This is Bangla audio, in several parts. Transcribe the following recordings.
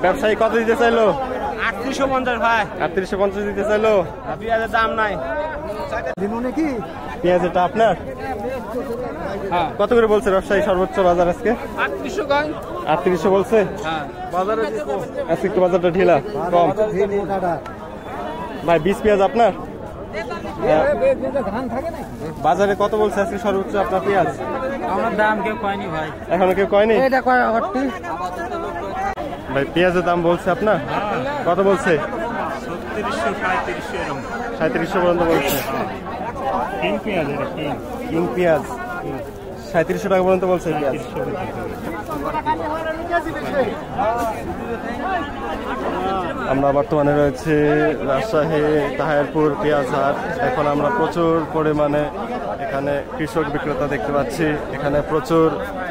ব্যবসায়ী কত দিতে চাইলো? 3850 ভাই। 3850 দিতে চাইলো। পেঁয়াজের দাম নাই। পেঁয়াজটা আপনার কত করে বলছে ব্যবসায়ী সর্বোচ্চ বাজার আজকে? 3800 বলছে। আজকে একটু বাজারটা ঢিলা কম। ভাই 20 পেঁয়াজ আপনার বাজারে কত বলছে আজকে সর্বোচ্চ আপনার পেঁয়াজ? আমার দাম কেউ কয়নি ভাই, এখনো কেউ কয়নি। ভাই পেঁয়াজের দাম বলছে আপনার কত বলছে? 3700 পর্যন্ত বলছে। কিং পেঁয়াজ 3700 টাকা পর্যন্ত বলছে পেঁয়াজ। আমরা বর্তমানে রয়েছে রাজশাহী তাহিরপুর পেঁয়াজ হাট। এখন আমরা প্রচুর পরিমাণে এখানে কৃষক বিক্রেতা দেখতে পাচ্ছি। এখানে প্রচুর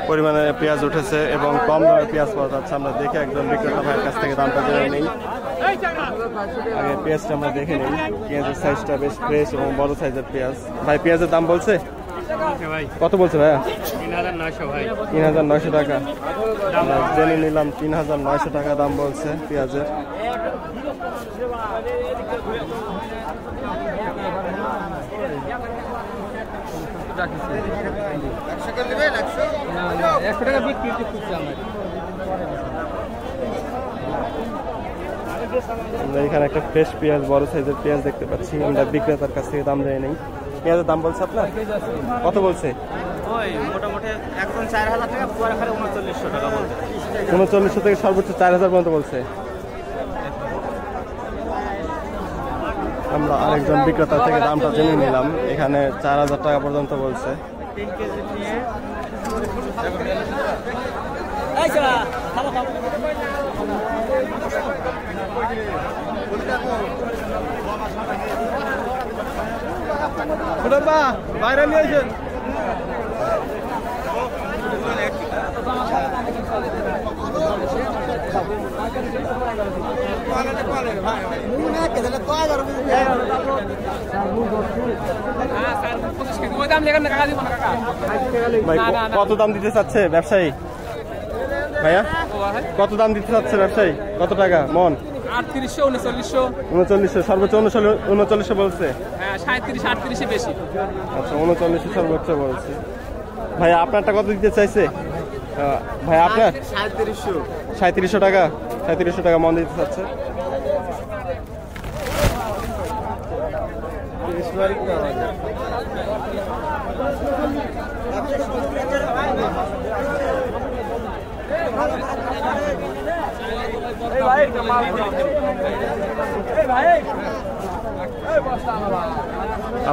পরিমাণে পেঁয়াজ উঠেছে এবং কম দামে পেঁয়াজ পাওয়া যাচ্ছে। আমরা দেখে একজন বিক্রেতা ভাইয়ের কাছ থেকে দামটা জেনে নিই। আগে পেঁয়াজটা আমরা দেখে নিই। পেঁয়াজের সাইজটা বেশ ফ্রেশ এবং বড় সাইজের পেঁয়াজ। ভাই পেঁয়াজের দাম বলছে কত বলছে ভাইয়া? 3900 টাকা। আমরা জেনে নিলাম 3900 টাকা দাম বলছে পেঁয়াজের। আমরা এখানে একটা ফ্রেশ পেঁয়াজ বড় সাইজের পেঁয়াজ দেখতে পাচ্ছি। আমরা বিক্রেতার কাছ থেকে দাম জেনে নেই। পেঁয়াজের দাম বলছে আপনার কত বলছে? মোটামুটি এখন 4000 টাকা, পরে খালি 3900 টাকা বলছে। 3900 থেকে সর্বোচ্চ 4000 পর্যন্ত বলছে। আমরা আরেকজন বিক্রেতার থেকে দামটা জেনে নিলাম। এখানে 4000 টাকা পর্যন্ত বলছে। বাইরে নিয়ে আসেন। কত দাম দিতে চাচ্ছে ব্যবসায়ী? ভাইয়া কত দাম দিতে চাচ্ছে ব্যবসায়ী? কত টাকা মন? 3800 3900 সর্বোচ্চ 3900 বলছে। হ্যাঁ 37 38 বেশি। আচ্ছা 3900 সর্বোচ্চ বলছে। ভাইয়া আপনারটা কত দিতে চাইছে? ভাই আপনার 3700 টাকা। 3700 টাকা মন দিতে চাচ্ছে।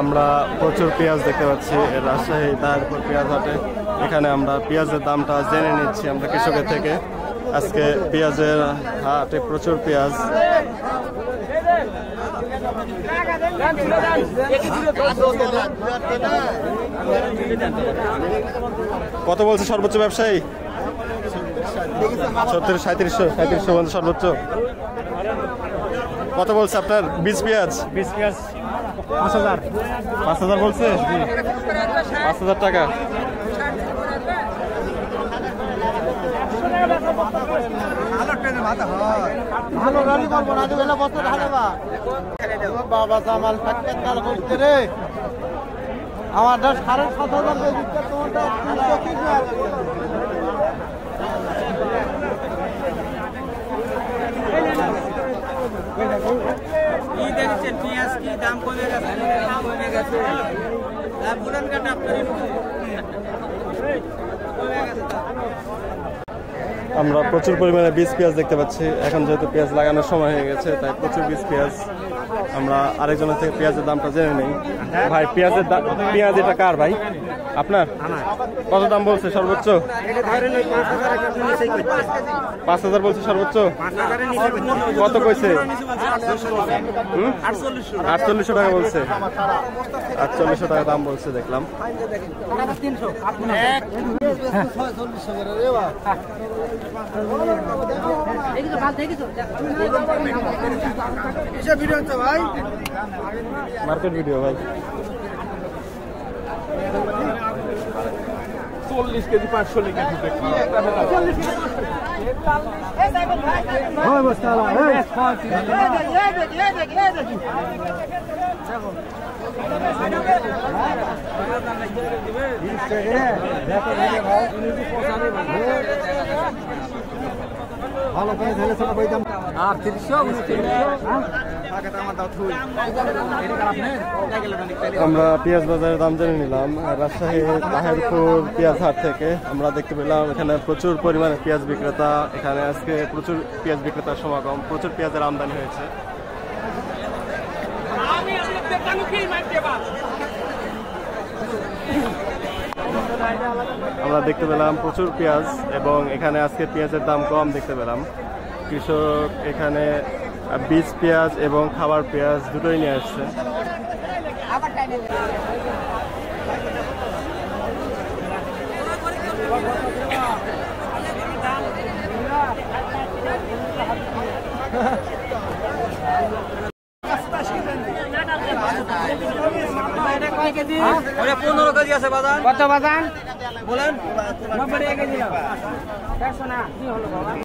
আমরা প্রচুর পেঁয়াজ দেখতে পাচ্ছি রাজশাহী তাহিরপুর পেঁয়াজ হাটে। এখানে আমরা পেঁয়াজের দামটা জেনে নিচ্ছি আমরা কৃষকের থেকে। আজকে পেঁয়াজের হাটে প্রচুর পেঁয়াজ। কত বলছে সর্বোচ্চ ব্যবসায়ী? 3700 বলছে সর্বোচ্চ। কত বলছে আপনার 20 পেঁয়াজ? 5000 বলছে। 5000 টাকা। আমার 7,500 দেখছেন পেঁয়াজ কি দাম কমে গেছে। পুরান কাটা আমরা প্রচুর পরিমাণে বীজ পেঁয়াজ দেখতে পাচ্ছি। এখন যেহেতু পেঁয়াজ লাগানোর সময় হয়ে গেছে তাই প্রচুর বীজ পেঁয়াজ। আমরা আরেকজনের থেকে পেঁয়াজের দামটা জেনে নেই। ভাই পেঁয়াজ এটা কার ভাই? আপনার? কত দাম বলছে সর্বোচ্চ? 5000 বলছে সর্বোচ্চ। কত কইছে? 4800 টাকা বলছে। 4800 টাকা দাম বলছে দেখলাম। মার্কেট ভিডিও ভাই। 40 কেজি 500 লিখে দিতে ভালো করে ঢেলে ছোট বই দাম আর 300 আমরা পেঁয়াজ বাজারের দাম জেনে নিলাম রাজশাহী তাহেরপুর পেঁয়াজ হাট থেকে। আমরা দেখতে পেলাম এখানে প্রচুর পরিমাণে পেঁয়াজ বিক্রেতা, এখানে আজকে প্রচুর পেঁয়াজ বিক্রেতার সমাগম, প্রচুর পেঁয়াজের আমদানি হয়েছে। আমরা দেখতে পেলাম প্রচুর পেঁয়াজ এবং এখানে আজকে পেঁয়াজের দাম কম দেখতে পেলাম। কৃষক এখানে বীজ পেঁয়াজ এবং খাবার পেঁয়াজ দুটোই নিয়ে আসছে। ওটা 15 কেজি আছে বাজার। কত বাজান বলেন। 90 টাকা কেজি 100 না কি হলো বাবা?